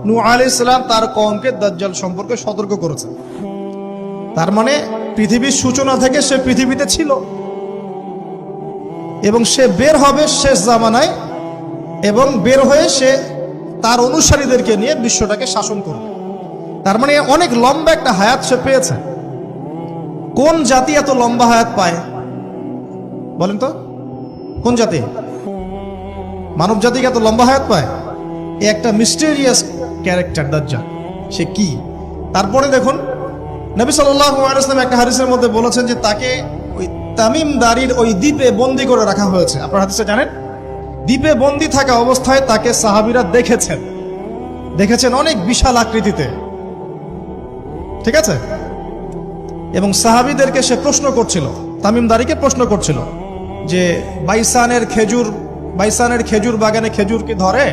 নূহ আলাইহিস সালাম তার কওমকে দাজ্জাল সম্পর্কে সতর্ক করেছেন। তার মানে পৃথিবীর সূচনা থেকে সে পৃথিবীতে ছিল এবং সে বের হবে শেষ জামানায়, এবং বের হয়ে সে তার অনুসারীদেরকে নিয়ে বিশ্বটাকে শাসন করবে। তার মানে অনেক লম্বা একটা হায়াত সে পেয়েছে। কোন জাতি এত লম্বা হায়াত পায় বলেন তো? কোন জাতি, মানব জাতি এত লম্বা হায়াত পায়? এ একটা মিস্টেরিয়াস ক্যারেক্টার দাজ্জাল। সে কি? তারপরে দেখুন, নবী সাল্লাল্লাহু আলাইহি ওয়াসাল্লাম একটা হাদিসের মধ্যে বলেছেন যে তাকে ওই তামিম দারির ওই দ্বীপে বন্দী করে রাখা হয়েছে। আপনারা হাদিসে জানেন, দ্বীপে বন্দী থাকা অবস্থায় তাকে সাহাবীরা দেখেছেন অনেক বিশাল আকৃতিতে, ঠিক আছে? এবং সাহাবীদেরকে সে প্রশ্ন করছিল, তামিম দারিকে প্রশ্ন করছিল যে বাইসানের খেজুর বাগানে খেজুর কি ধরে?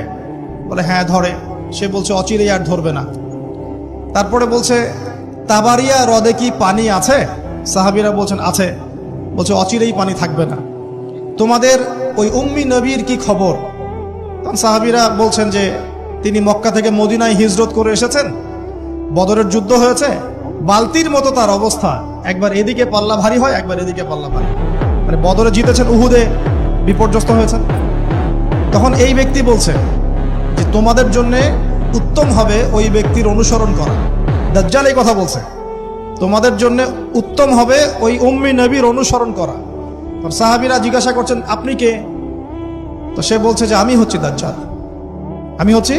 বলে হ্যাঁ ধরে। সে বলছে অচিরেই আর ধরবে না। তারপরে বলছে তাবারিয়া হ্রদে কি পানি আছে? সাহাবীরা বলছেন আছে। বলছে অচিরেই পানি থাকবে না। তোমাদের ওই উম্মি নবীর কি খবর? তখন সাহাবীরা বলছেন যে তিনি মক্কা থেকে মদিনায় হিজরত করে এসেছেন, বদরের যুদ্ধ হয়েছে, বালতির মতো তার অবস্থা, একবার এদিকে পাল্লা ভারী হয়, একবার এদিকে পাল্লা ভারী, মানে বদরে জিতেছেন, উহুদে বিপর্যস্ত হয়েছেন। তখন এই ব্যক্তি বলছে যে তোমাদের জন্য উত্তম হবে ওই ব্যক্তির অনুসরণ করা। দাজ্জাল এই কথা বলছে, তোমাদের জন্য উত্তম হবে ওই উম্মি নবীর অনুসরণ করা। সাহাবীরা জিজ্ঞাসা করছেন আপনি কে? তো সে বলছে যে আমি হচ্ছি দাজ্জাল, আমি হচ্ছি